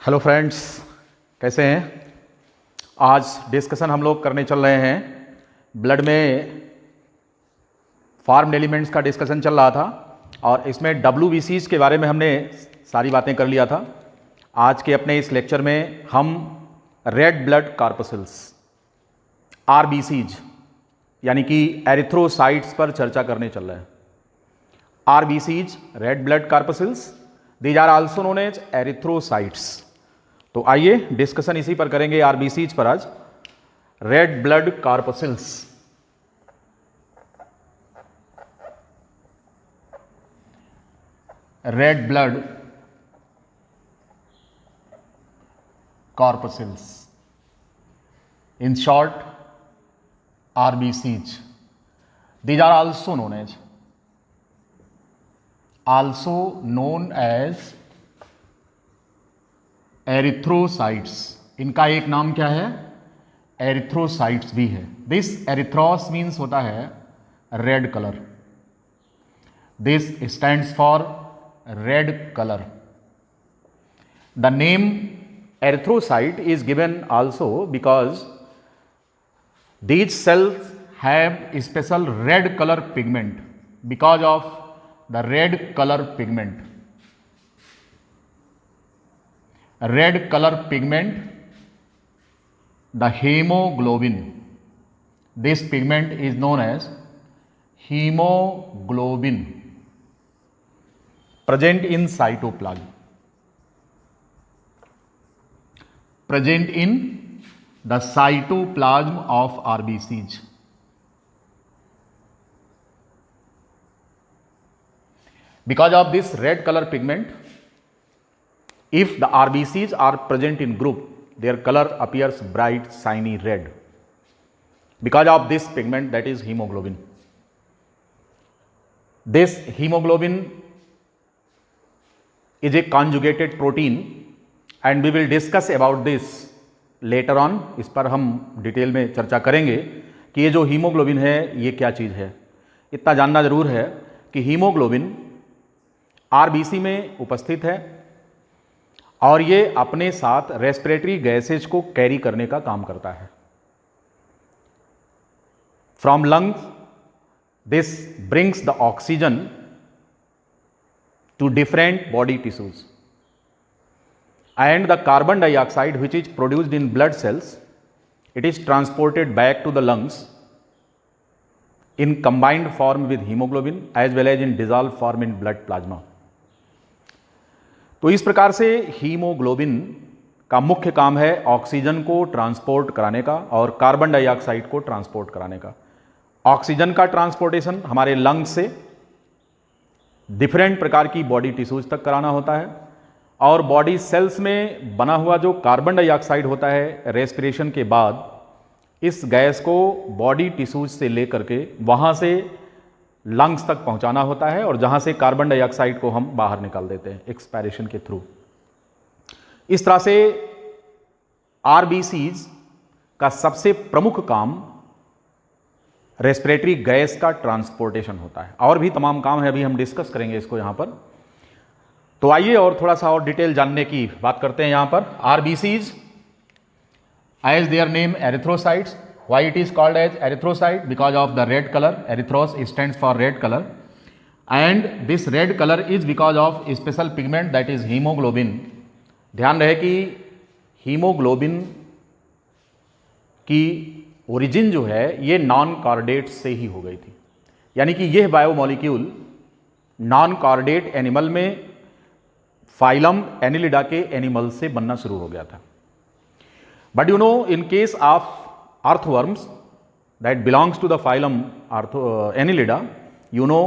Hello friends, कैसे हैं। आज डिस्कशन हम लोग करने चल रहे हैं। ब्लड में फॉर्म्ड एलिमेंट्स का डिस्कशन चल रहा था और इसमें WBCs के बारे में हमने सारी बातें कर लिया था। आज के अपने इस लेक्चर में हम रेड ब्लड कार्पसल्स RBCs यानी कि एरिथ्रोसाइट्स पर चर्चा करने चल रहे हैं। RBCs red blood corpuscles, these are also known as erythrocytes. तो आइए डिस्कशन इसी पर करेंगे RBCs पर आज। Red blood corpuscles, red blood corpuscles, in short RBCs, these are also known as erythrocytes. इनका एक नाम क्या है? एरिथ्रोसाइट्स भी है। दिस एरिथ्रोस मीन्स होता है red colour. This stands for red colour. The name erythrocyte is given also because these cells have special red color pigment because of the red color pigment. Red color pigment, the hemoglobin. This pigment is known as hemoglobin, present in cytoplasm. Present in the cytoplasm of RBCs. Because of this red color pigment, if the RBCs are present in group, their color appears bright, shiny red. Because of this pigment, that is hemoglobin. This hemoglobin is a conjugated protein and we will discuss about this later on. इस पर हम detail में चर्चा करेंगे कि ये जो haemoglobin है ये क्या चीज़ है। इतना जानना जरूर है कि हीमोग्लोबिन RBC में उपस्थित है और ये अपने साथ रेस्पिरेटरी गैसेज को कैरी करने का काम करता है। From lungs this brings the oxygen to different body tissues and the carbon dioxide which is produced in blood cells, it is transported back to the lungs in combined form with hemoglobin as well as in dissolved form in blood plasma. तो इस प्रकार से haemoglobin का मुख्य काम है oxygen को transport कराने का और कार्बन डाइऑक्साइड को ट्रांसपोर्ट कराने का। ऑक्सीजन का ट्रांसपोर्टेशन हमारे लंग्स से डिफरेंट प्रकार की बॉडी टिश्यूज तक कराना होता है और बॉडी सेल्स में बना हुआ जो कार्बन डाइऑक्साइड होता है रेस्पिरेशन के बाद इस गैस को बॉडी टिश्यूज से लेकर के वहाँ से लंग्स तक पहुँचाना होता है और जहाँ से कार्बन डाइऑक्साइड को हम बाहर निकाल देते हैं एक्सपायरेशन के थ्रू। इस तरह से RBCs का सबसे प्रमुख काम रेस्पिरेटरी गैस का ट्रांसपोर्टेशन होता है। और भी तमाम काम है, अभी हम डिस्कस करेंगे इसको यहाँ पर। तो आइए और थोड़ा सा और डिटेल जानने की बात करते हैं यहाँ पर। RBCs as their name erythrocytes. Why it is called as erythrocyte? Because of the red color. Erythros stands for red color and this red color is because of a special pigment that is hemoglobin. ध्यान रहे कि haemoglobin की origin जो है ये non chordate से ही हो गई थी, यानी कि यह बायोमोलिक्यूल नॉन कॉर्डेट एनिमल में फाइलम एनिलिडा के एनिमल से बनना शुरू हो गया था। But you know in case of earthworms that belongs to the phylum Annelida, you know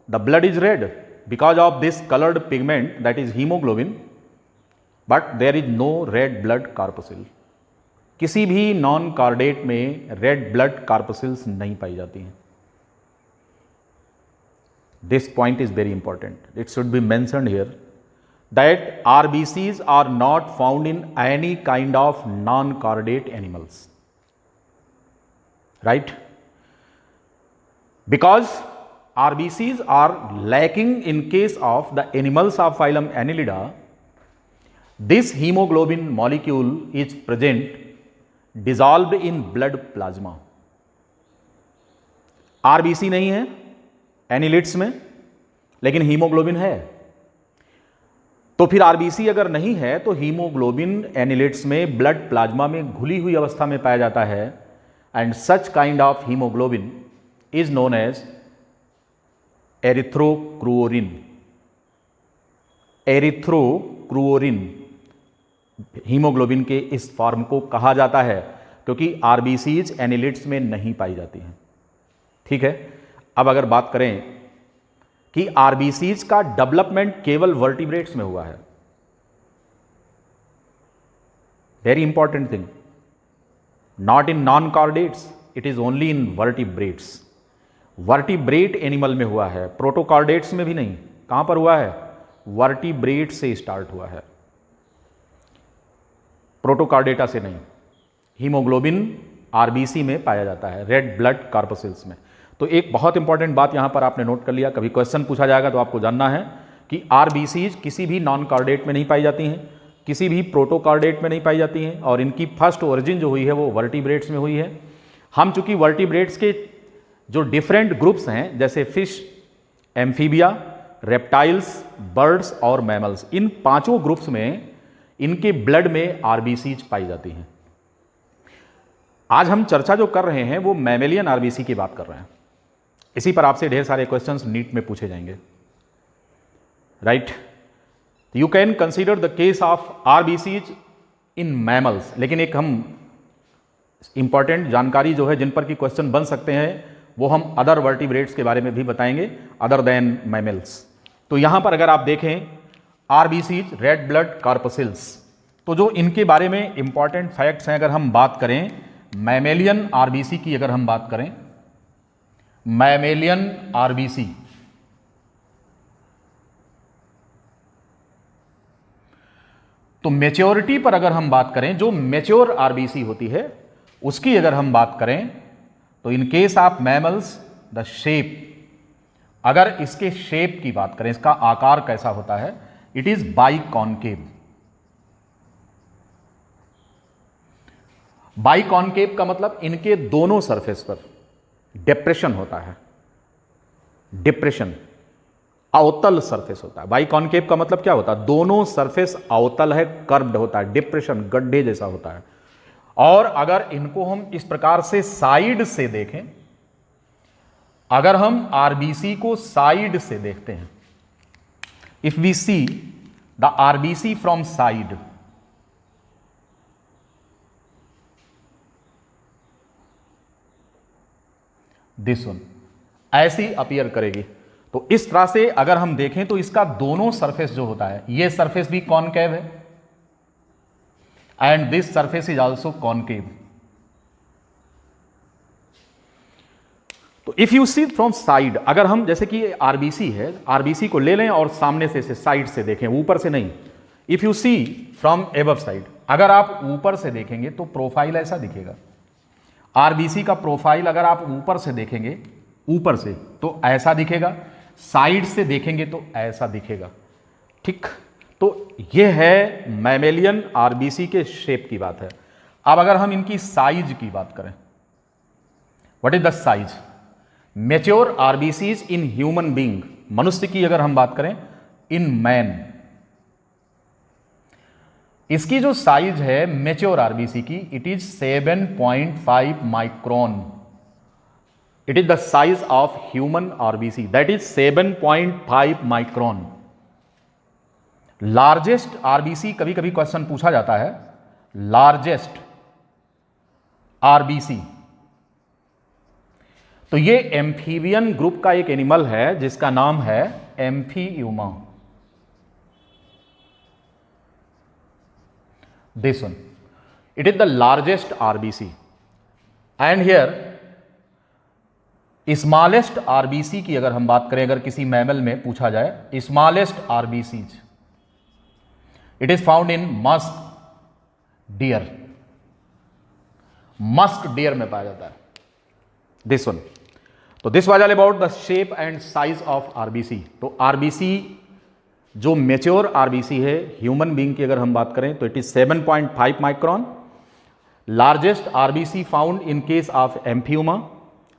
the blood is red because of this coloured pigment that is haemoglobin, but there is no red blood corpuscle. किसी भी non chordate में red blood corpuscles नहीं पाई जाती हैं। This point is very important, it should be mentioned here that RBCs are not found in any kind of non-chordate animals, right? Because RBCs are lacking in case of the animals of phylum Annelida, this haemoglobin molecule is present dissolved in blood plasma. RBC नहीं है एनिलिट्स में, लेकिन haemoglobin है। तो फिर RBC अगर नहीं है तो हीमोग्लोबिन एनिलिट्स में ब्लड प्लाज्मा में घुली हुई अवस्था में पाया जाता है, and such kind of haemoglobin is known as erythrocruorin. Erythrocruorin haemoglobin के इस फॉर्म को कहा जाता है, क्योंकि आरबीसीज एनिलिट्स में नहीं पाई जाती हैं। ठीक है, अब अगर बात करें कि आरबीसीज का डेवलपमेंट केवल वर्टिब्रेट्स में हुआ है, very important thing, not in non chordates, it is only in vertebrates. Vertebrate animal में हुआ है, प्रोटोकॉर्डेट्स में भी नहीं। कहां पर हुआ है? वर्टिब्रेट से स्टार्ट हुआ है, प्रोटोकॉर्डेटा से नहीं। हीमोग्लोबिन आरबीसी में पाया जाता है, रेड ब्लड कॉर्पसेल्स में। तो एक बहुत इंपॉर्टेंट बात यहां पर आपने नोट कर लिया, कभी क्वेश्चन पूछा जाएगा तो आपको जानना है कि आरबीसीज किसी भी नॉन कॉर्डेट में नहीं पाई जाती हैं, किसी भी प्रोटोकॉर्डेट में नहीं पाई जाती हैं, और इनकी फर्स्ट ओरिजिन जो हुई है वो वर्टिब्रेट्स में हुई है। हम चूंकि वर्टिब्रेट्स के जो डिफरेंट ग्रुप्स हैं, जैसे फिश, एम्फीबिया, रेप्टाइल्स, बर्ड्स और मैमल्स, इन पांचों ग्रुप्स में इनके ब्लड में आरबीसीज पाई जाती हैं। आज हम चर्चा जो कर रहे हैं वो मैमेलियन आरबीसी की बात कर रहे हैं। इसी पर आपसे ढेर सारे क्वेश्चंस नीट में पूछे जाएंगे, right. You can consider the case of RBCs in mammals, लेकिन एक हम इंपॉर्टेंट जानकारी जो है जिन पर की क्वेश्चन बन सकते हैं वो हम अदर वर्टिब्रेट्स के बारे में भी बताएंगे अदर देन मैमल्स। तो यहां पर अगर आप देखें आरबीसीज, रेड ब्लड कॉर्पसेल्स, तो जो इनके बारे में इंपॉर्टेंट फैक्ट्स हैं, अगर हम बात करें मैमेलियन आरबीसी की, अगर हम बात करें मैमेलियन आरबीसी, तो मेच्योरिटी पर अगर हम बात करें, जो मेच्योर आरबीसी होती है उसकी अगर हम बात करें, तो इन case of mammals the shape, अगर इसके शेप की बात करें, इसका आकार कैसा होता है, इट इज बाइकॉन्केव। बाइकॉन्केव का मतलब इनके दोनों सरफेस पर डिप्रेशन होता है, डिप्रेशन, अवतल सरफेस होता है। बाइकॉन्केव का मतलब क्या होता है? दोनों सरफेस अवतल है, कर्व्ड होता है, डिप्रेशन, गड्ढे जैसा होता है। और अगर इनको हम इस प्रकार से साइड से देखें, अगर हम आरबीसी को साइड से देखते हैं, if we see the RBC from side, this one ऐसी अपीयर करेगी। तो इस तरह से अगर हम देखें तो इसका दोनों सरफेस जो होता है, ये सरफेस भी कॉनकेव है and this surface is also concave. तो if you see from side, अगर हम जैसे कि आरबीसी है, आरबीसी को ले लें और सामने से साइड से देखें, ऊपर से नहीं। If you see from above side, अगर आप ऊपर से देखेंगे तो प्रोफाइल ऐसा दिखेगा। आरबीसी का प्रोफाइल अगर आप ऊपर से देखेंगे, ऊपर से तो ऐसा दिखेगा, साइड से देखेंगे तो ऐसा दिखेगा। ठीक, तो यह है मैमेलियन आरबीसी के शेप की बात है। अब अगर हम इनकी साइज की बात करें, what is the size? Mature RBCs in human being, मनुष्य की अगर हम बात करें, इन मैन, इसकी जो साइज है मैच्योर आरबीसी की, it is 7.5 micron. It is the size of human RBC, that is 7.5 micron. Largest RBC, कभी कभी क्वेश्चन पूछा जाता है, लार्जेस्ट आरबीसी, तो ये एम्फीबियन ग्रुप का एक एनिमल है जिसका नाम है एम्फीयूमा। This one, it is the largest RBC, and here smallest RBC की अगर हम बात करें, अगर किसी मैमल में पूछा जाए smallest RBCs, it is found in musk deer, musk deer में पाया जाता है दिस वन। तो this was all about the shape and size of RBC. तो आरबीसी जो मेच्योर आरबीसी है ह्यूमन बीइंग की अगर हम बात करें तो it is 7.5 micron, largest RBC found in case of amphiuma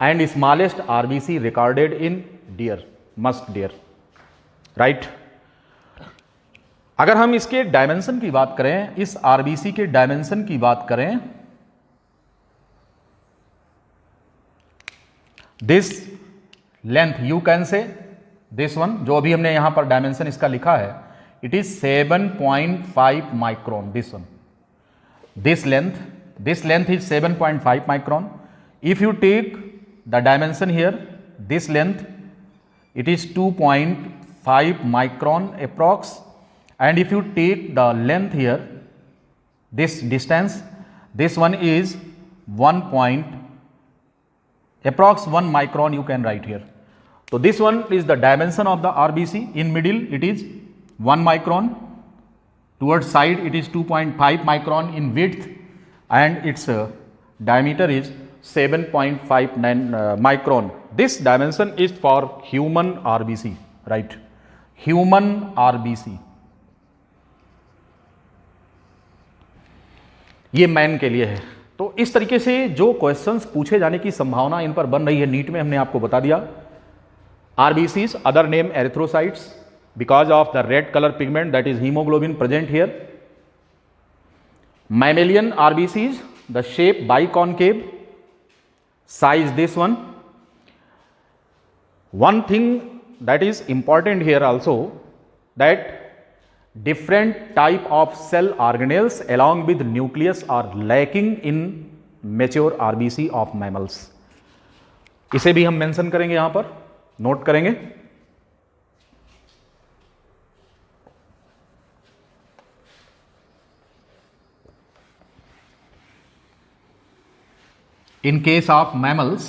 and smallest RBC recorded in deer, musk deer, right. अगर हम इसके डायमेंशन की बात करें, इस आरबीसी के डायमेंशन की बात करें, this length you can say this one, जो अभी हमने यहां पर डायमेंशन इसका लिखा है, it is 7.5 micron, this one, this length is 7.5 micron. If you take the dimension here, this length, it is 2.5 micron approx, and if you take the length here, this distance, this one is 1 micron you can write here. So this one is the dimension of the RBC. In middle it is 1 micron, towards side it is 2.5 micron in width, and its diameter is 7.59 micron. This dimension is for human RBC, right? Human RBC. ये man के लिए है। तो इस तरीके से जो questions पूछे जाने की संभावना इन पर बन रही है नीट में, हमने आपको बता दिया। RBCs, other name erythrocytes, because of the red color pigment, that is hemoglobin present here. Mammalian RBCs, the shape biconcave, size this one. One thing that is important here also, that different type of cell organelles along with nucleus are lacking in mature RBC of mammals. इसे भी हम mention करेंगे, यहां पर note करेंगे। In case of mammals,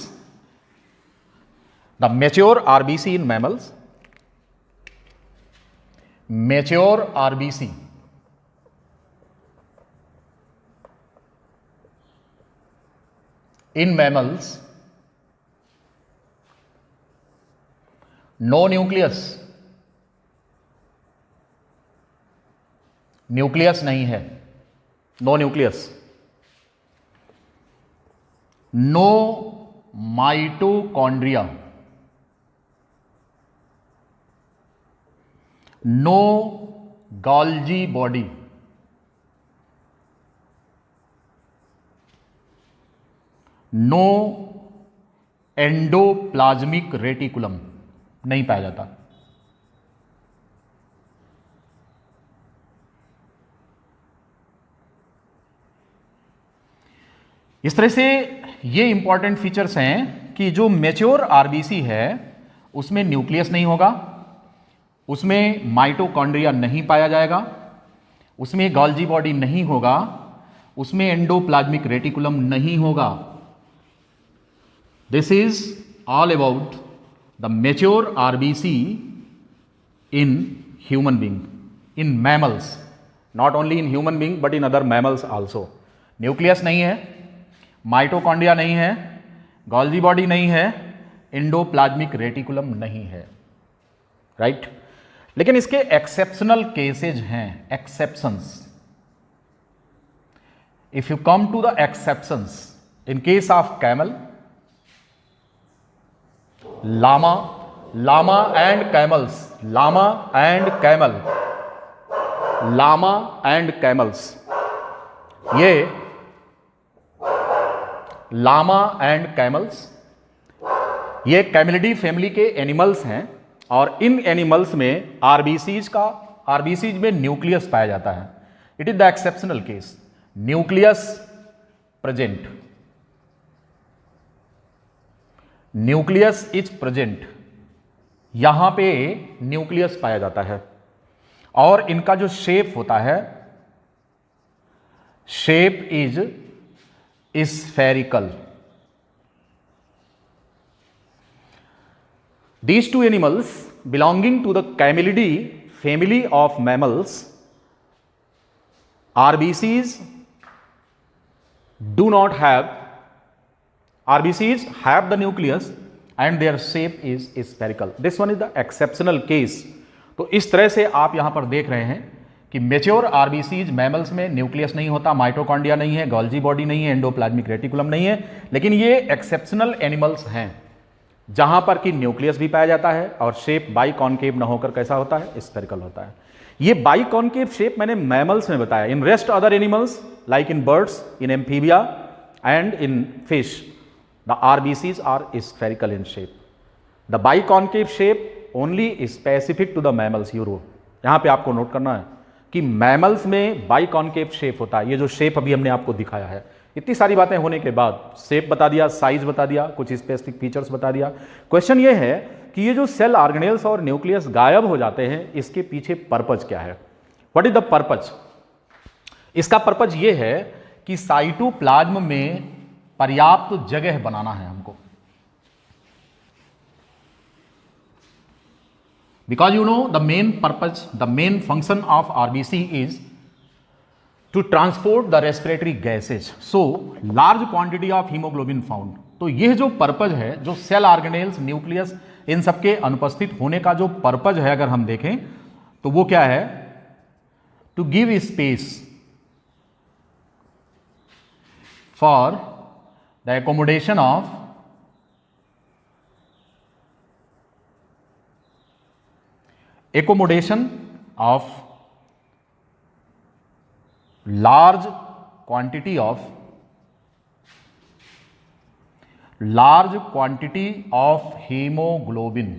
the mature RBC in mammals, mature RBC in mammals, no nucleus, nucleus नहीं है, no nucleus, no mitochondria, no Golgi body, no endoplasmic reticulum, नहीं पाया जाता। इस तरह से ये इंपॉर्टेंट फीचर्स हैं कि जो मैच्योर आरबीसी है उसमें न्यूक्लियस नहीं होगा, उसमें माइटोकॉन्ड्रिया नहीं पाया जाएगा, उसमें गोल्जी बॉडी नहीं होगा, उसमें एंडोप्लाज्मिक रेटिकुलम नहीं होगा। This is all about the mature RBC in human being, in mammals, not only in human being but in other mammals also. Nucleus नहीं है, माइटोकॉन्ड्रिया नहीं है, गोल्जी बॉडी नहीं है, एंडोप्लाज्मिक रेटिकुलम नहीं है, राइट। लेकिन इसके एक्सेप्शनल केसेज हैं, exceptions. If you come to the exceptions, in case of camel, llama, llama and camels, llama and camel, llama and camels, ये लामा एंड कैमल्स, ये कैमिलिडी family के एनिमल्स हैं और इन एनिमल्स में आरबीसीज में न्यूक्लियस पाया जाता है। It is the exceptional case, nucleus present, nucleus is present, यहां पे न्यूक्लियस पाया जाता है और इनका जो शेप होता है, shape is spherical. These two animals belonging to the Camelidae family of mammals, RBCs do not have, RBCs have the nucleus and their shape is spherical. This one is the exceptional case. तो इस तरह से आप यहां पर देख रहे हैं कि मेच्योर आरबीसीज मैमल्स में न्यूक्लियस नहीं होता, माइटोकॉन्ड्रिया नहीं है, गोल्जी बॉडी नहीं है, एंडोप्लाज्मिक रेटिकुलम नहीं है, लेकिन ये एक्सेप्शनल एनिमल्स हैं जहां पर कि न्यूक्लियस भी पाया जाता है और शेप बाई कॉनकेव न होकर कैसा होता है, स्फेरिकल होता है। ये बाई कॉनकेव शेप मैंने मैमल्स में बताया। In rest other animals like in birds, in amphibia and in fish, the RBCs are spherical in shape. The biconcave shape only specific to the mammals euro. यहां पे आपको note करना है कि mammals में by concave shape होता है। ये जो शेप अभी हमने आपको दिखाया है, इतनी सारी बातें होने के बाद शेप बता दिया, साइज बता दिया, कुछ स्पेसिफिक फीचर्स बता दिया। क्वेश्चन ये है कि ये जो सेल ऑर्गेनेल्स और न्यूक्लियस गायब हो जाते हैं, इसके पीछे पर्पज क्या है? What is the purpose? इसका पर्पज ये है कि साइटोप्लाज्म में पर्याप्त जगह बनाना है हमको। Because you know the main purpose, the main function of RBC is to transport the respiratory gases. So large quantity of hemoglobin found. तो यह जो पर्पज है, जो सेल ऑर्गेनेल्स, न्यूक्लियस, इन सबके अनुपस्थित होने का जो पर्पज है अगर हम देखें तो वो क्या है? To give space for the accommodation of large quantity of hemoglobin.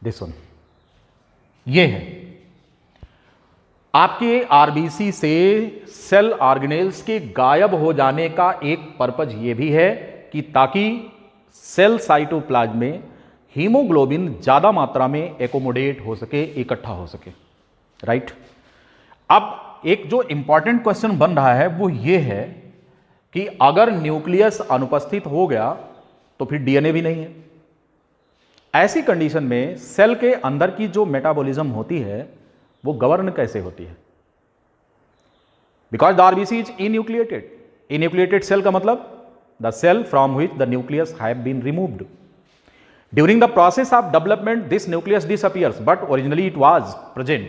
This one, ये है आपके आरबीसी से सेल ऑर्गेनेल्स के गायब हो जाने का एक पर्पज ये भी है कि ताकि सेल साइटोप्लाज्म में हीमोग्लोबिन ज्यादा मात्रा में एकोमोडेट हो सके, इकट्ठा हो सके, राइट। अब एक जो इंपॉर्टेंट क्वेश्चन बन रहा है वो ये है कि अगर न्यूक्लियस अनुपस्थित हो गया तो फिर डीएनए भी नहीं है। ऐसी कंडीशन में सेल के अंदर की जो मेटाबॉलिज्म होती है वो गवर्न कैसे होती है? Because the RBC is enucleated. Enucleated cell का मतलब the cell from which the nucleus have been removed. During the process of development, this nucleus disappears, but originally it was present.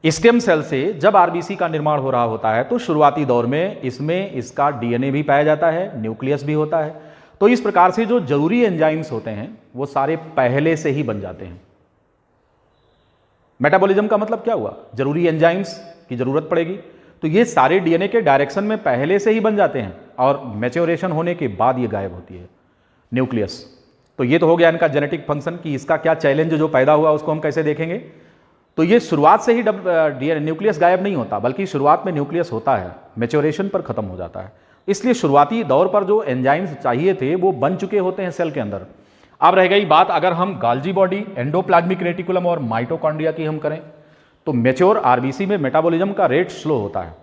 Stem cell से जब RBC का निर्माण हो रहा होता है तो शुरुआती दौर में इसमें इसका डीएनए भी पाया जाता है, न्यूक्लियस भी होता है। तो इस प्रकार से जो जरूरी एंजाइम्स होते हैं वो सारे पहले से ही बन जाते हैं। मेटाबॉलिज्म का मतलब क्या हुआ? जरूरी एंजाइम्स की जरूरत पड़ेगी, तो ये सारे डीएनए के डायरेक्शन में पहले से ही बन जाते हैं और मैच्योरेशन होने के बाद ये गायब होती है न्यूक्लियस। तो ये तो हो गया इनका जेनेटिक फंक्शन कि इसका क्या चैलेंज जो पैदा हुआ उसको हम कैसे देखेंगे। तो ये शुरुआत से ही न्यूक्लियस गायब नहीं होता, बल्कि शुरुआत में न्यूक्लियस होता है, मैच्योरेशन पर खत्म हो जाता है। इसलिए शुरुआती दौर पर जो एंजाइम्स चाहिए थे वो बन चुके होते हैं सेल के अंदर। अब रह गई बात, अगर हम गोल्जी बॉडी, एंडोप्लाज्मिक रेटिकुलम और माइटोकॉन्ड्रिया की हम करें तो मैच्योर आरबीसी में मेटाबॉलिज्म का रेट स्लो होता है,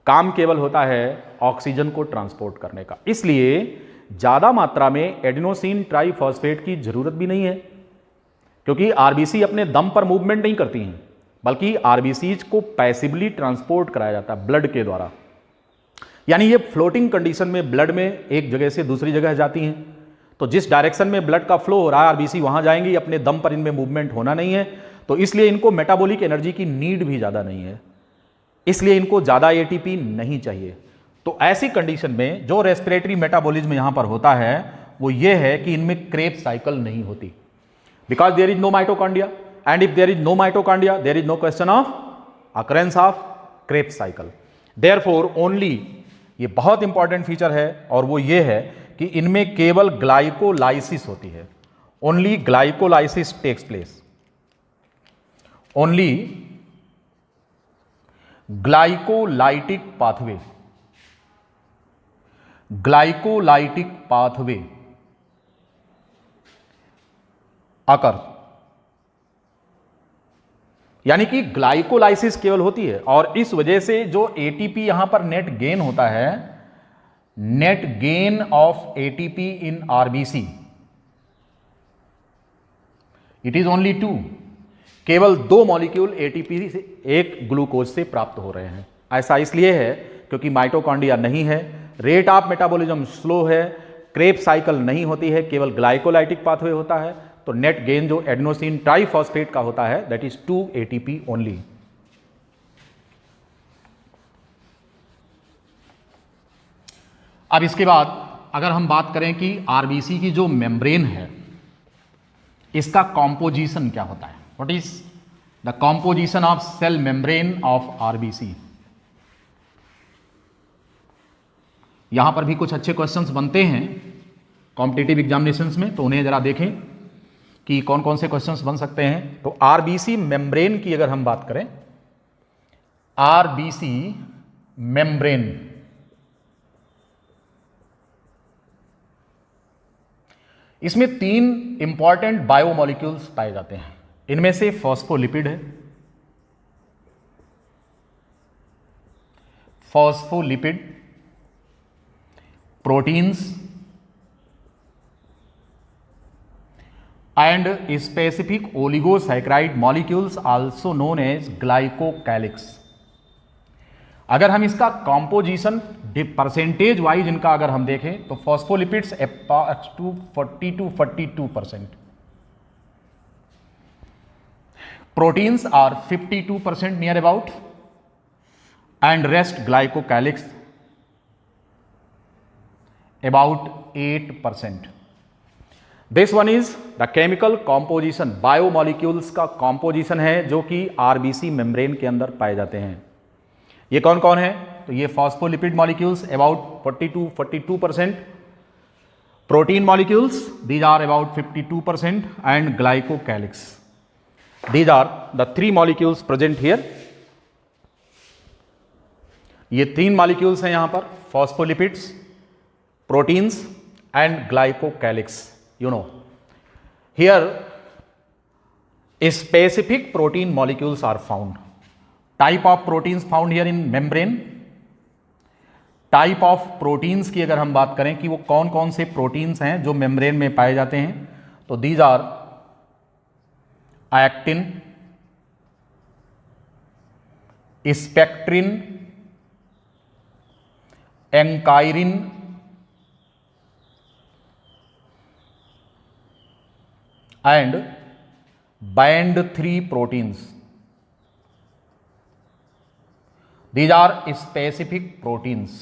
काम केवल होता है ऑक्सीजन को ट्रांसपोर्ट करने का। इसलिए ज्यादा मात्रा में एडिनोसिन ट्राइफॉस्फेट की जरूरत भी नहीं है, क्योंकि आरबीसी अपने दम पर मूवमेंट नहीं करती हैं, बल्कि आरबीसीज को पैसिवली ट्रांसपोर्ट कराया जाता है ब्लड के द्वारा। यानी ये फ्लोटिंग कंडीशन में ब्लड में एक जगह से दूसरी जगह जाती हैं। तो जिस डायरेक्शन में ब्लड का फ्लो हो रहा है आरबीसी वहां जाएंगी, अपने दम पर इनमें मूवमेंट होना नहीं है, तो इसलिए इनको मेटाबॉलिक एनर्जी की नीड भी ज्यादा नहीं है, इसलिए इनको ज्यादा एटीपी नहीं चाहिए। तो ऐसी कंडीशन में जो रेस्पिरेटरी मेटाबॉलिज्म यहां पर होता है वो ये है कि इनमें क्रेब्स साइकिल नहीं होती, because there is no mitochondria, and if there is no mitochondria there is no question of occurrence of Krebs cycle. Therefore only, ये बहुत इंपॉर्टेंट फीचर है और वो ये है कि इनमें केवल ग्लाइकोलाइसिस होती है, only glycolysis takes place, only glycolytic pathway, glycolytic pathway occur, यानी कि ग्लाइकोलाइसिस केवल होती है। और इस वजह से जो एटीपी यहां पर नेट गेन होता है, net gain of ATP in RBC, it is only 2, केवल 2 मॉलिक्यूल एटीपी से एक ग्लूकोज से प्राप्त हो रहे हैं। ऐसा इसलिए है क्योंकि माइटोकॉन्ड्रिया नहीं है, रेट ऑफ मेटाबॉलिज्म स्लो है, क्रेब साइकिल नहीं होती है, केवल ग्लाइकोलाइटिक पाथवे होता है, तो नेट गेन जो एडेनोसिन ट्राइफॉस्फेट का होता है दैट इज 2 ATP ओनली। अब इसके बाद अगर हम बात करें कि आरबीसी की जो मेम्ब्रेन है इसका कॉम्पोजिशन क्या होता है, what is the composition of cell membrane of RBC. यहां पर भी कुछ अच्छे क्वेश्चंस बनते हैं कॉम्पिटिटिव एग्जामिनेशंस में, तो उन्हें जरा देखें कि कौन कौन से क्वेश्चंस बन सकते हैं। तो आरबीसी मेम्ब्रेन की अगर हम बात करें, आरबीसी मेम्ब्रेन इसमें 3 इंपॉर्टेंट बायोमोलिक्यूल्स पाए जाते हैं। इनमें से फॉस्फोलिपिड है, phospholipid, proteins and specific oligosaccharide molecules also known as glycocalyx. अगर हम इसका कॉम्पोजिशन परसेंटेज वाइज इनका अगर हम देखें तो phospholipids approx to 40 to 42%, proteins are 52% near about, and rest glycocalyx about 8%. This one is the chemical composition, biomolecules का composition है जो कि आरबीसी मेम्ब्रेन के अंदर पाए जाते हैं। ये कौन कौन है, तो ये phospholipid molecules about 40 to 42%, protein molecules these are about 52%, and glycocalyx these are the 3 molecules present here. ये 3 मॉलिक्यूल्स हैं यहां पर, phospholipids, proteins and glycocalyx. You know, here specific protein molecules are found. Type of proteins found here in membrane. Type of proteins की अगर हम बात करें कि वो कौन कौन से प्रोटीन्स हैं जो मेम्ब्रेन में पाए जाते हैं, तो these are actin, spectrin, ankyrin and band 3 proteins. These are specific proteins.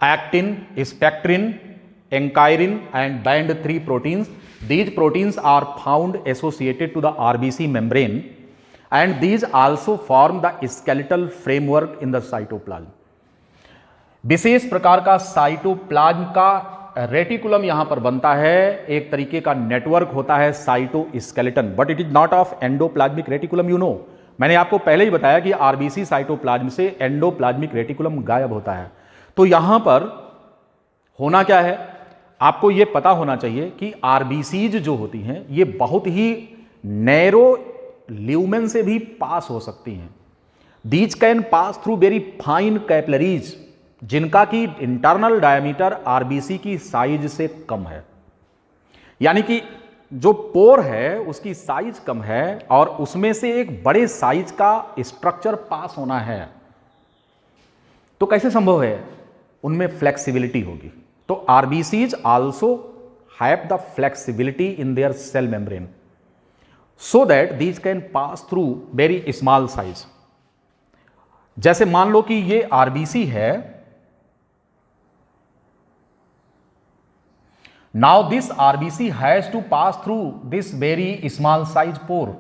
Actin, spectrin, ankyrin and band 3 proteins. These proteins are found associated to the RBC membrane, and these also form the skeletal framework in the cytoplasm. विशेष प्रकार का cytoplasm का reticulum यहां पर बनता है, एक तरीके का नेटवर्क होता है cytoskeleton, but it is not of endoplasmic reticulum. You know, मैंने आपको पहले ही बताया कि आरबीसी साइटोप्लाज्म से एंडोप्लाज्मिक रेटिकुलम गायब होता है। तो यहां पर होना क्या है, आपको यह पता होना चाहिए कि आरबीसीज जो होती हैं ये बहुत ही नैरो ल्यूमेन से भी पास हो सकती हैं। These can pass through very fine capillaries, जिनका की इंटरनल डायमीटर आरबीसी की साइज से कम है, यानी कि जो पोर है उसकी साइज कम है और उसमें से एक बड़े साइज का स्ट्रक्चर पास होना है। तो कैसे संभव है, उनमें फ्लेक्सिबिलिटी होगी। तो RBCs also have the flexibility in their cell membrane so that these can pass through very small size. जैसे मान लो कि ये आरबीसी है, now this RBC has to pass through this very small size pore,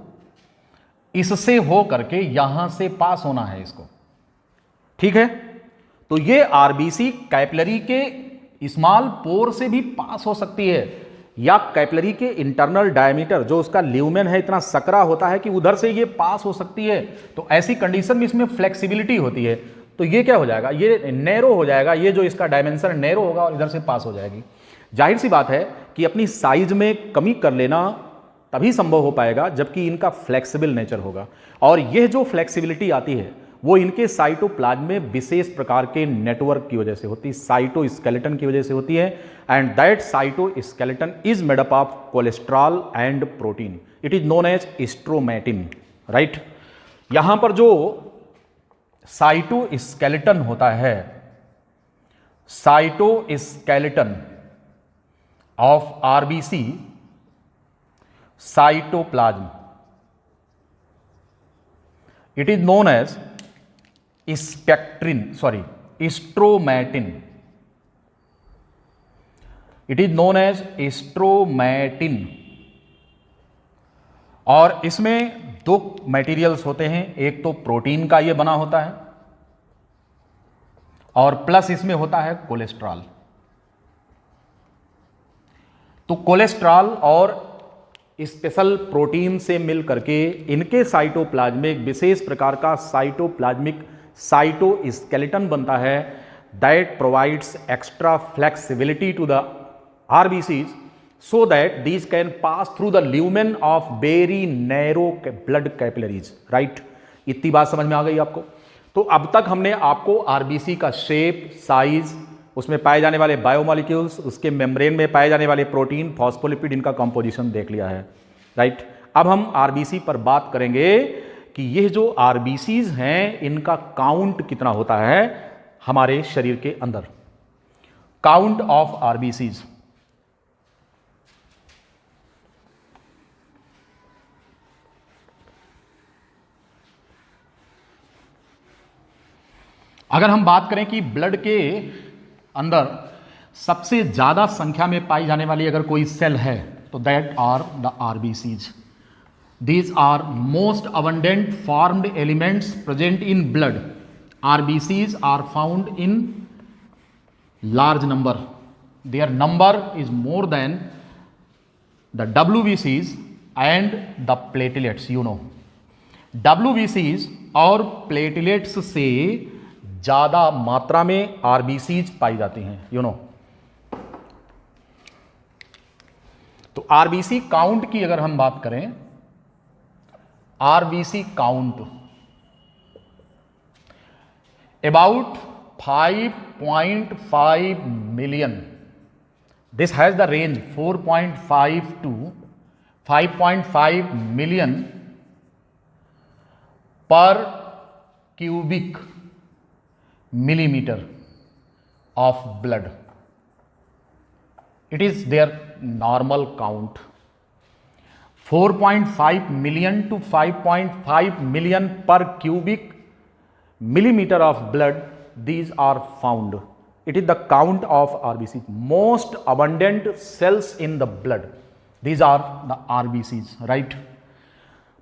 इससे हो करके यहां से पास होना है इसको, ठीक है। तो ये आरबीसी कैपिलरी के स्मॉल पोर से भी पास हो सकती है, या कैपिलरी के इंटरनल डायमीटर जो उसका ल्यूमेन है इतना सकरा होता है कि उधर से ये पास हो सकती है। तो ऐसी कंडीशन में इसमें फ्लेक्सिबिलिटी होती है, तो ये क्या हो जाएगा, ये नैरो हो जाएगा, ये जो इसका डायमेंशन नैरो होगा और इधर से पास हो जाएगी। जाहिर सी बात है कि अपनी साइज में कमी कर लेना तभी संभव हो पाएगा जबकि इनका फ्लेक्सिबल नेचर होगा, और यह जो फ्लेक्सिबिलिटी आती है वो इनके साइटोप्लाज्म में विशेष प्रकार के नेटवर्क की वजह से होती है, साइटोस्केलेटन की वजह से होती है, and that cytoskeleton is made up of cholesterol and protein, it is known as stromatin, right. यहां पर जो साइटोस्केलेटन होता है, cytoskeleton of RBC, cytoplasm, it is known as stromatin, it is known as stromatin. और इसमें दो materials होते हैं, एक तो प्रोटीन का ये बना होता है और प्लस इसमें होता है कोलेस्ट्रॉल। तो कोलेस्ट्रॉल और स्पेशल प्रोटीन से मिल करके इनके साइटोप्लाज्म में एक विशेष प्रकार का साइटोप्लाज्मिक साइटोस्केलेटन बनता है that provides extra flexibility to the RBCs so that these can pass through the lumen of very narrow blood capillaries, right? इतनी बात समझ में आ गई आपको? तो अब तक हमने आपको आरबीसी का शेप, साइज, उसमें पाए जाने वाले बायोमोलिक्यूल्स, उसके मेम्ब्रेन में पाए जाने वाले प्रोटीन, फॉस्फोलिपिड, इनका कंपोजिशन देख लिया है, राइट? अब हम आरबीसी पर बात करेंगे कि ये जो आरबीसीज हैं इनका काउंट कितना होता है हमारे शरीर के अंदर। काउंट ऑफ आरबीसीज, अगर हम बात करें कि ब्लड के अंदर सबसे ज्यादा संख्या में पाई जाने वाली अगर कोई सेल है तो that are the RBCs. These are most abundant formed elements present in blood. RBCs are found in large number, their number is more than the डब्ल्यूबीसीज and the platelets. You know डब्ल्यूबीसीज और platelets से ज्यादा मात्रा में RBCs पाई जाती हैं, you know. तो आरबीसी काउंट की अगर हम बात करें, RBC count about 5.5 million, this has the range 4.5 to 5.5 million पर cubic millimeter of blood. It is their normal count. 4.5 million to 5.5 million per cubic millimeter of blood, these are found. It is the count of RBC. Most abundant cells in the blood, these are the RBCs, right?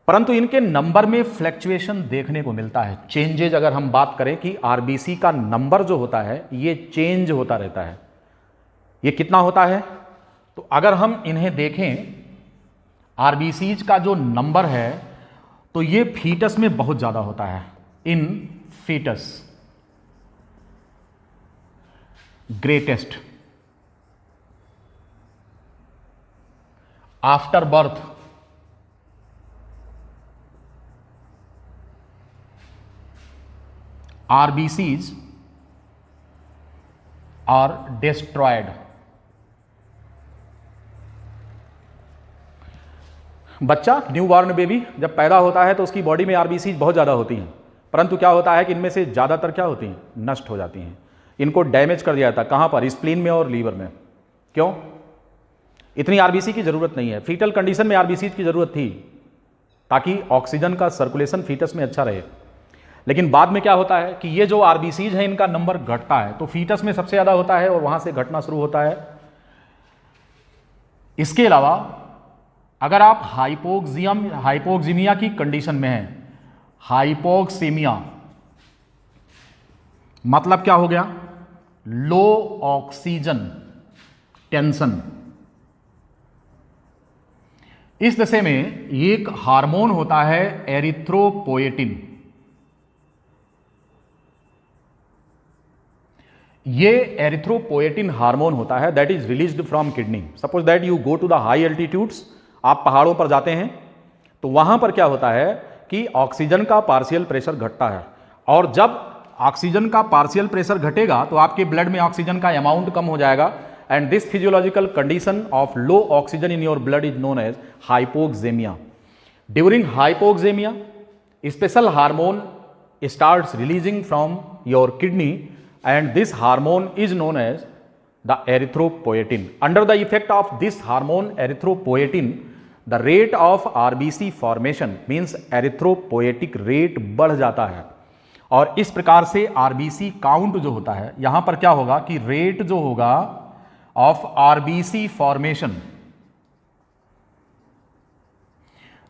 परंतु इनके number में fluctuation देखने को मिलता है, changes. अगर हम बात करें कि आरबीसी का नंबर जो होता है ये चेंज होता रहता है। ये कितना होता है? तो अगर हम इन्हें देखें, आरबीसीज का जो नंबर है तो ये फीटस में बहुत ज्यादा होता है। In foetus greatest, after birth RBCs are destroyed। बच्चा, न्यू बॉर्न बेबी जब पैदा होता है तो उसकी बॉडी में आरबीसीज बहुत ज़्यादा होती हैं, परंतु क्या होता है कि इनमें से ज़्यादातर क्या होती हैं? नष्ट हो जाती हैं। इनको डैमेज कर दिया जाता है। कहाँ पर? स्प्लीन में और लीवर में। क्यों? इतनी आरबीसी की ज़रूरत नहीं है। फीटल कंडीशन में आरबीसीज की ज़रूरत थी ताकि ऑक्सीजन का सर्कुलेशन फीटस में अच्छा रहे, लेकिन बाद में क्या होता है कि ये जो आरबीसीज हैं इनका नंबर घटता है, तो फीटस में सबसे ज़्यादा होता है और वहाँ से घटना शुरू होता है। इसके अलावा अगर आप हाइपोक्सीमिया की कंडीशन में हैं, हाइपोक्सीमिया मतलब क्या हो गया? लो ऑक्सीजन टेंशन। इस दशा में एक हार्मोन होता है एरिथ्रोपोएटिन। ये एरिथ्रोपोएटिन हार्मोन होता है that is released from kidney. Suppose that you go to the high altitudes, आप पहाड़ों पर जाते हैं तो वहां पर क्या होता है कि ऑक्सीजन का पार्शियल प्रेशर घटता है, और जब ऑक्सीजन का पार्शियल प्रेशर घटेगा तो आपके ब्लड में ऑक्सीजन का अमाउंट कम हो जाएगा, and this physiological condition of low oxygen in your blood is known as hypoxaemia. During hypoxaemia special hormone starts releasing from your kidney and this hormone is known as the erythropoietin. Under the effect of this hormone erythropoietin, the rate of RBC formation means एरिथ्रोपोएटिक rate बढ़ जाता है, और इस प्रकार से RBC count जो होता है, यहां पर क्या होगा कि रेट जो होगा of RBC formation,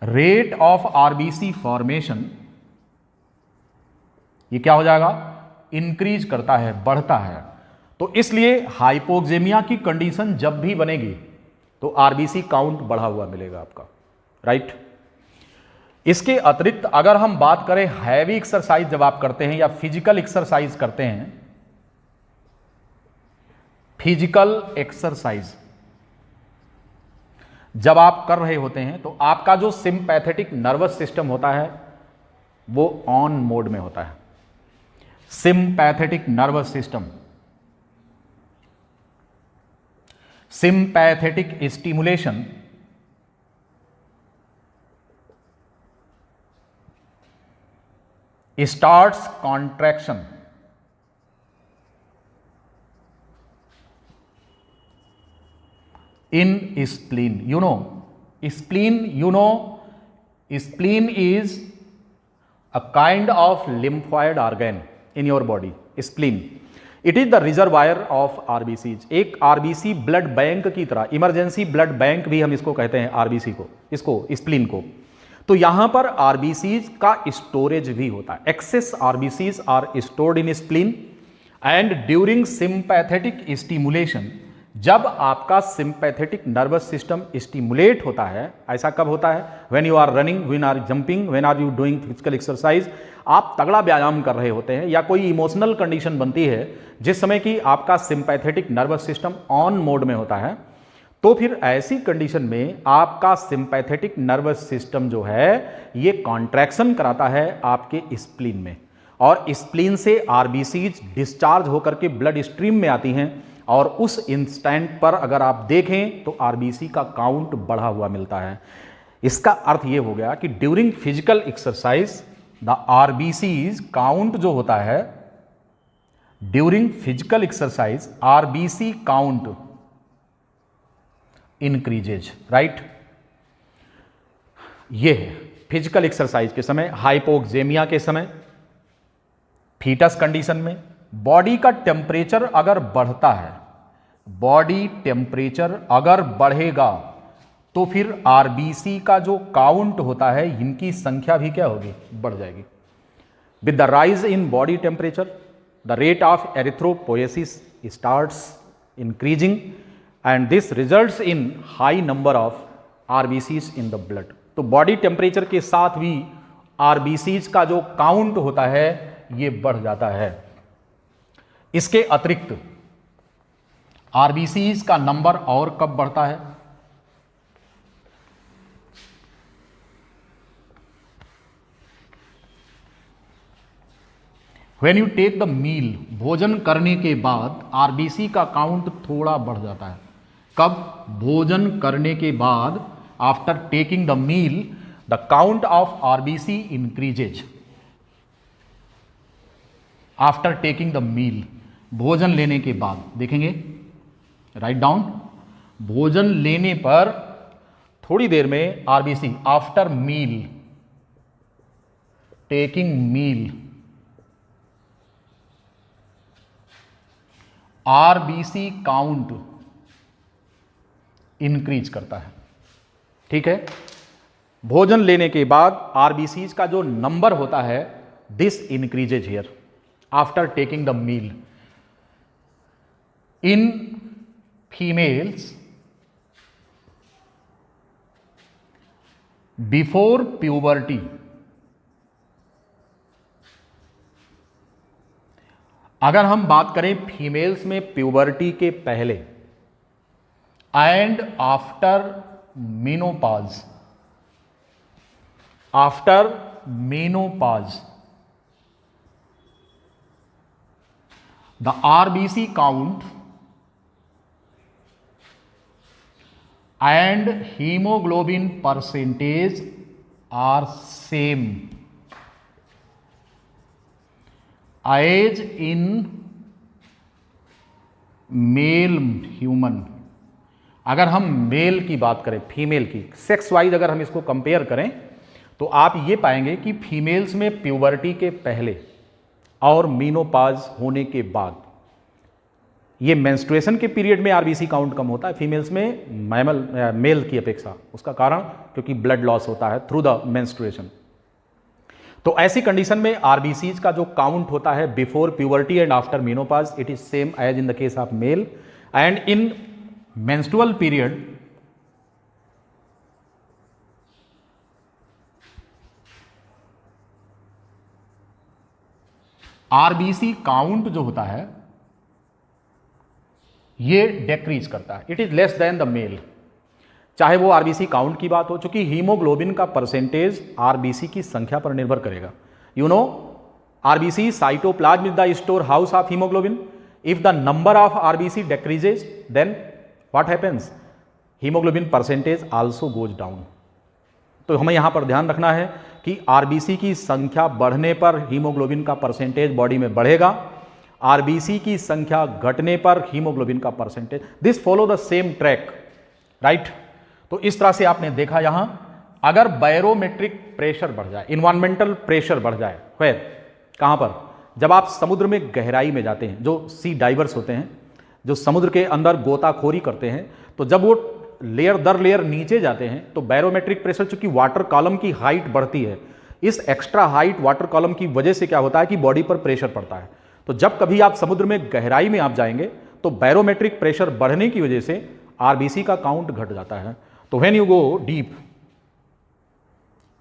rate of RBC formation ये क्या हो जाएगा, इंक्रीज करता है, बढ़ता है। तो इसलिए हाइपोक्सेमिया की कंडीशन जब भी बनेगी तो आरबीसी काउंट बढ़ा हुआ मिलेगा आपका, राइट। इसके अतिरिक्त अगर हम बात करें हैवी एक्सरसाइज जब आप करते हैं या फिजिकल एक्सरसाइज करते हैं, फिजिकल एक्सरसाइज जब आप कर रहे होते हैं तो आपका जो सिंपैथेटिक नर्वस सिस्टम होता है वो ऑन मोड में होता है। Sympathetic nervous system, sympathetic stimulation starts contraction in spleen. You know, spleen is a kind of lymphoid organ in your body. Spleen, it is the reservoir of RBCs. एक RBC blood bank की तरह, emergency blood bank भी हम इसको कहते हैं, RBC को, इसको स्प्लीन को। तो यहां पर RBCs का स्टोरेज भी होता है। Excess RBCs are stored in spleen and during sympathetic stimulation, जब आपका सिंपैथेटिक नर्वस सिस्टम स्टिमुलेट होता है, ऐसा कब होता है, when you are running, when are jumping, when are you doing physical exercise, आप तगड़ा व्यायाम कर रहे होते हैं या कोई इमोशनल कंडीशन बनती है जिस समय कि आपका sympathetic nervous system on mode में होता है, तो फिर ऐसी कंडीशन में आपका सिंपैथेटिक नर्वस सिस्टम जो है ये कॉन्ट्रैक्शन कराता है आपके स्प्लीन में, और स्प्लीन से आरबीसीज डिस्चार्ज होकर के ब्लड स्ट्रीम में आती हैं, और उस इंस्टेंट पर अगर आप देखें तो आरबीसी का काउंट बढ़ा हुआ मिलता है। इसका अर्थ ये हो गया कि during physical exercise the RBCs count जो होता है, during physical exercise RBC count increases, right. ये है फिजिकल एक्सरसाइज के समय, हाइपोक्सेमिया के समय, फीटस कंडीशन में बॉडी का टेम्परेचर अगर बढ़ता है, बॉडी टेम्परेचर अगर बढ़ेगा तो फिर आरबीसी का जो काउंट होता है इनकी संख्या भी क्या होगी, बढ़ जाएगी। With the rise in body temperature the rate of erythropoiesis starts increasing and this results in high number of RBCs in the blood। तो बॉडी टेम्परेचर के साथ भी RBCs का जो काउंट होता है ये बढ़ जाता है। इसके अतिरिक्त RBCs का नंबर और कब बढ़ता है, when you take the meal, भोजन करने के बाद RBC का काउंट थोड़ा बढ़ जाता है। कब, भोजन करने के बाद, after taking the meal the count of RBC increases. After taking the meal, भोजन लेने के बाद, देखेंगे, राइट डाउन, भोजन लेने पर थोड़ी देर में RBC, आफ्टर मील, टेकिंग मील, RBC काउंट इंक्रीज करता है, ठीक है। भोजन लेने के बाद RBCs का जो नंबर होता है this increases here after taking the meal. In females before puberty, अगर हम बात करें फीमेल्स में प्यूबर्टी के पहले and after menopause, after menopause the RBC count and haemoglobin percentage are same as in male human, अगर हम मेल की बात करें, फीमेल की, सेक्स वाइज अगर हम इसको कंपेयर करें तो आप ये पाएंगे कि फीमेल्स में प्यूबर्टी के पहले और मीनोपाज होने के बाद, ये मेंस्ट्रुएशन के पीरियड में आरबीसी काउंट कम होता है फीमेल्स में मेल की अपेक्षा। उसका कारण क्योंकि ब्लड लॉस होता है थ्रू द मेंस्ट्रुएशन। तो ऐसी कंडीशन में आरबीसीज का जो काउंट होता है before puberty and after menopause, it is same as in the case of male. And in menstrual period RBC count जो होता है ये डिक्रीज करता है, it is less than the male. चाहे वो आरबीसी काउंट की बात हो, चूंकि हीमोग्लोबिन का परसेंटेज आरबीसी की संख्या पर निर्भर करेगा। You know, RBC cytoplasm is the store house of haemoglobin. If the number of RBC decreases then what happens, haemoglobin percentage also goes down. तो हमें यहां पर ध्यान रखना है कि आरबीसी की संख्या बढ़ने पर हीमोग्लोबिन का परसेंटेज बॉडी में बढ़ेगा, आरबीसी की संख्या घटने पर हीमोग्लोबिन का percentage, this follow the same track, right. तो इस तरह से आपने देखा यहां, अगर बैरोमेट्रिक प्रेशर बढ़ जाए, इन्वायरमेंटल प्रेशर बढ़ जाए, फिर कहां पर, जब आप समुद्र में गहराई में जाते हैं, जो सी डाइवर्स होते हैं, जो समुद्र के अंदर गोताखोरी करते हैं, तो जब वो लेयर दर लेयर नीचे जाते हैं तो बैरोमेट्रिक प्रेशर, चूंकि वाटर कॉलम की हाइट बढ़ती है, इस एक्स्ट्रा हाइट वाटर कॉलम की वजह से क्या होता है कि बॉडी पर प्रेशर पड़ता है। तो जब कभी आप समुद्र में गहराई में आप जाएंगे तो बैरोमेट्रिक प्रेशर बढ़ने की वजह से आरबीसी का काउंट घट जाता है। तो when you go deep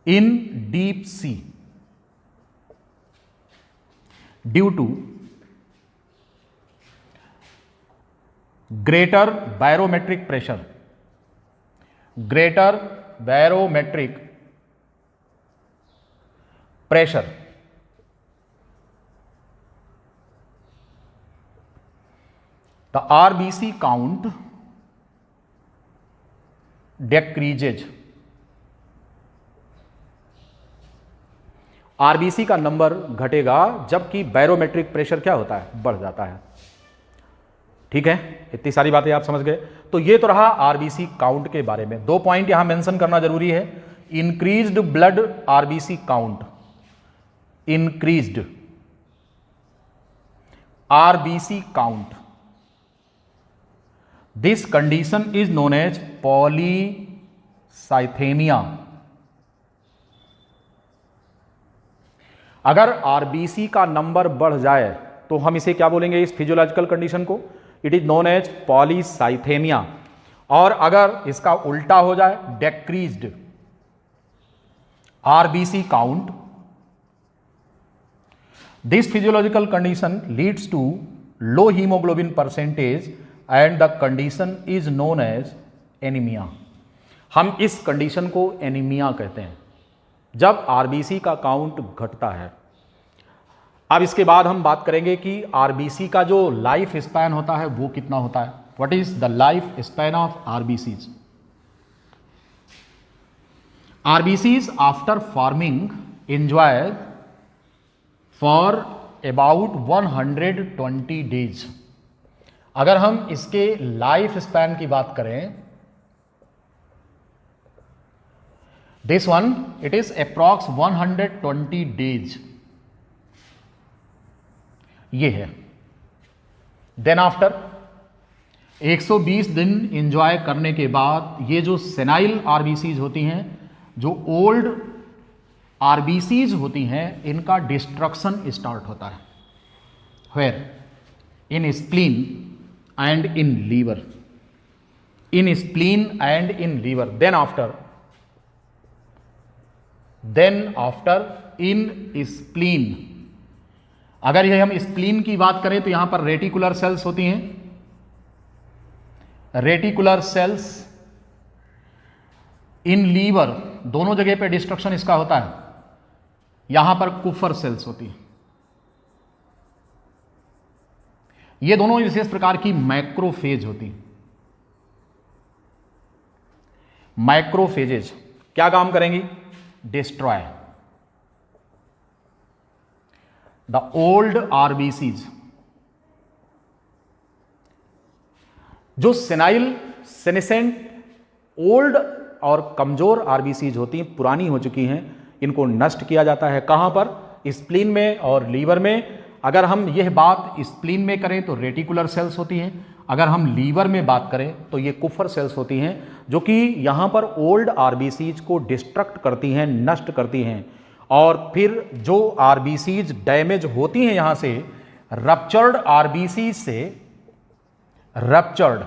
in deep sea, due to greater barometric pressure, greater barometric pressure, the RBC count decreases, RBC का नंबर घटेगा जबकि बैरोमेट्रिक प्रेशर क्या होता है, बढ़ जाता है। ठीक है, इतनी सारी बातें आप समझ गए। तो ये तो रहा आरबीसी काउंट के बारे में। दो पॉइंट यहां मेंशन करना जरूरी है, increased blood RBC count, increased RBC count, this condition is known as polycythaemia. अगर आरबीसी का नंबर बढ़ जाए तो हम इसे क्या बोलेंगे, इस फिजियोलॉजिकल कंडीशन को, it is known as polycythaemia. और अगर इसका उल्टा हो जाए, decreased RBC count, this physiological condition leads to low haemoglobin percentage and the condition is known as anaemia. हम इस कंडीशन को एनीमिया कहते हैं, जब आरबीसी का काउंट घटता है। अब इसके बाद हम बात करेंगे कि आरबीसी का जो लाइफ स्पैन होता है वो कितना होता है, what is the life span of RBCs. RBCs after forming enjoy for about 120 days. अगर हम इसके लाइफ स्पैन की बात करें, this one it is approx 120 days, ये है। देन आफ्टर 120 दिन एंजॉय करने के बाद ये जो सेनाइल आरबीसीज होती हैं, जो ओल्ड आरबीसीज होती हैं, इनका डिस्ट्रक्शन स्टार्ट होता है। Where, in spleen and in liver, in spleen and in liver. Then after in spleen, अगर ये हम स्प्लीन की बात करें तो यहां पर रेटिकुलर सेल्स होती हैं, रेटिकुलर सेल्स इन लीवर, दोनों जगह पे डिस्ट्रक्शन इसका होता है। यहां पर कुफर सेल्स होती है। ये दोनों विशेष प्रकार की मैक्रोफेज होती हैं। मैक्रोफेजेज क्या काम करेंगी, डिस्ट्रॉय द ओल्ड आरबीसीज जो सेनाइल, सेनेसेंट, ओल्ड और कमजोर आरबीसीज होती हैं, पुरानी हो चुकी हैं, इनको नष्ट किया जाता है। कहां पर? स्प्लीन में और लीवर में। अगर हम यह बात स्प्लीन में करें तो रेटिकुलर सेल्स होती हैं, अगर हम लीवर में बात करें तो ये कुफर सेल्स होती हैं, जो कि यहां पर ओल्ड आरबीसीज को डिस्ट्रक्ट करती हैं, नष्ट करती हैं। और फिर जो आरबीसीज डैमेज होती हैं यहां से, रप्चर्ड आरबीसीज से, रप्चर्ड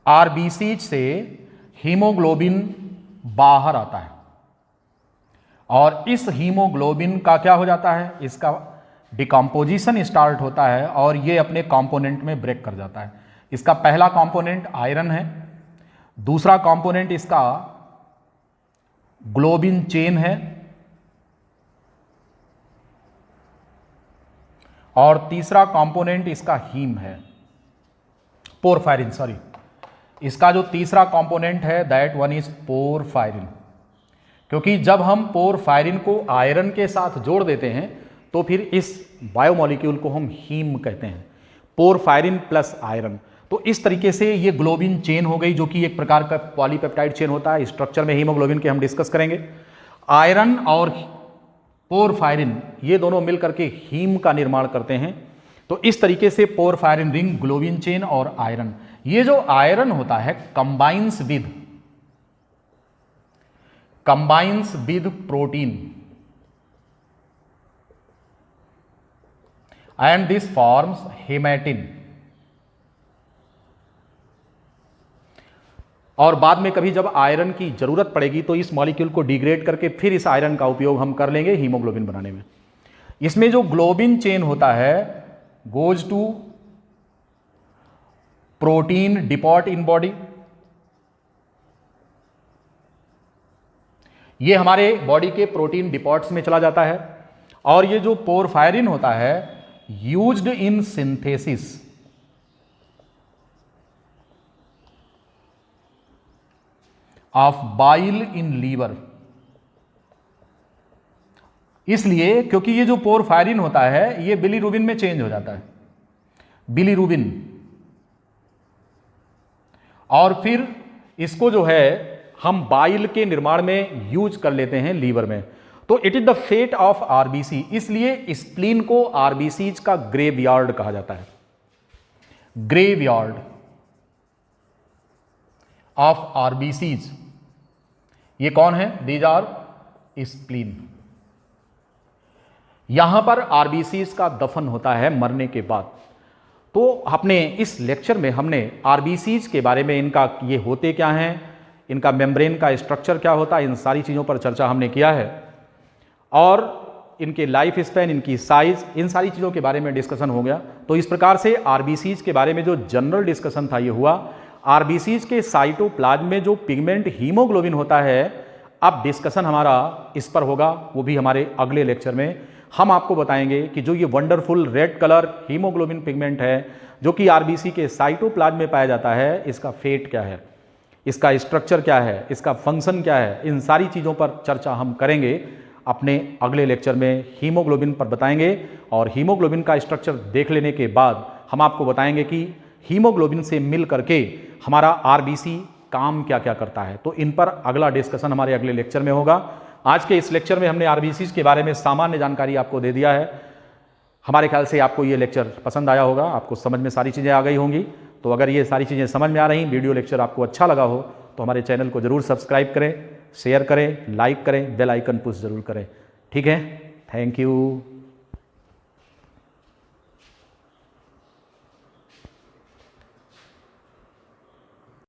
आरबीसीज से हीमोग्लोबिन बाहर आता है, और इस हीमोग्लोबिन का क्या हो जाता है? इसका डिकम्पोजिशन स्टार्ट होता है और ये अपने कंपोनेंट में ब्रेक कर जाता है। इसका पहला कंपोनेंट आयरन है, दूसरा कंपोनेंट इसका ग्लोबिन चेन है, और तीसरा कंपोनेंट इसका हीम है, पोरफायरिन, सॉरी। इसका जो तीसरा कंपोनेंट है दैट वन इज पोरफायरिन, क्योंकि जब हम पोरफायरिन को आयरन के साथ जोड़ देते हैं तो फिर इस बायोमोलिक्यूल को हम हीम कहते हैं, पोरफायरिन प्लस आयरन। तो इस तरीके से ये ग्लोबिन चेन हो गई, जो कि एक प्रकार का पॉलीपेप्टाइड चेन होता है। स्ट्रक्चर में हीमोग्लोबिन के हम डिस्कस करेंगे। आयरन और पोरफायरिन ये दोनों मिलकर के हीम का निर्माण करते हैं। तो इस तरीके से पोरफायरिन रिंग, ग्लोबिन चेन और आयरन, ये जो आयरन होता है combines with protein, and this forms haematin. और बाद में कभी जब आयरन की जरूरत पड़ेगी तो इस मॉलिक्यूल को डिग्रेड करके फिर इस आयरन का उपयोग हम कर लेंगे हीमोग्लोबिन बनाने में। इसमें जो ग्लोबिन चेन होता है goes to protein depot in body. ये हमारे बॉडी के प्रोटीन डिपॉट्स में चला जाता है। और ये जो पोरफायरिन होता है used in synthesis of bile in liver. इसलिए क्योंकि ये जो पोरफायरिन होता है ये बिलीरुबिन में चेंज हो जाता है, बिलीरुबिन, और फिर इसको जो है हम बाइल के निर्माण में यूज कर लेते हैं लीवर में। तो it is the fate of RBC. इसलिए स्प्लीन को आरबीसीज का ग्रेवयार्ड कहा जाता है, ग्रेवयार्ड ऑफ आरबीसीज। ये कौन है? These are spleen. यहां पर आरबीसीज का दफन होता है मरने के बाद। तो अपने इस लेक्चर में हमने आरबीसीज के बारे में, इनका ये होते क्या हैं, इनका मेम्ब्रेन का स्ट्रक्चर क्या होता है, इन सारी चीज़ों पर चर्चा हमने किया है। और इनके लाइफ स्पैन, इनकी साइज, इन सारी चीज़ों के बारे में डिस्कशन हो गया। तो इस प्रकार से आरबीसीज के बारे में जो जनरल डिस्कशन था ये हुआ। आरबीसीज के साइटोप्लाज्म में जो पिगमेंट हीमोग्लोबिन होता है, अब डिस्कशन हमारा इस पर होगा, वो भी हमारे अगले लेक्चर में। हम आपको बताएंगे कि जो ये wonderful red colour haemoglobin pigment है जो कि आरबीसी के साइटोप्लाज्म में पाया जाता है, इसका फेट क्या है, इसका स्ट्रक्चर क्या है, इसका फंक्शन क्या है, इन सारी चीज़ों पर चर्चा हम करेंगे अपने अगले लेक्चर में। हीमोग्लोबिन पर बताएंगे, और हीमोग्लोबिन का स्ट्रक्चर देख लेने के बाद हम आपको बताएंगे कि हीमोग्लोबिन से मिल करके हमारा आरबीसी काम क्या क्या करता है। तो इन पर अगला डिस्कशन हमारे अगले लेक्चर में होगा। आज के इस लेक्चर में हमने आरबीसीज के बारे में सामान्य जानकारी आपको दे दिया है। हमारे ख्याल से आपको ये लेक्चर पसंद आया होगा, आपको समझ में सारी चीज़ें आ गई होंगी। तो अगर ये सारी चीज़ें समझ में आ रही, वीडियो लेक्चर आपको अच्छा लगा हो तो हमारे चैनल को ज़रूर सब्सक्राइब करें, शेयर करें, लाइक करें, बेल आइकन पुश ज़रूर करें। ठीक है, थैंक यू।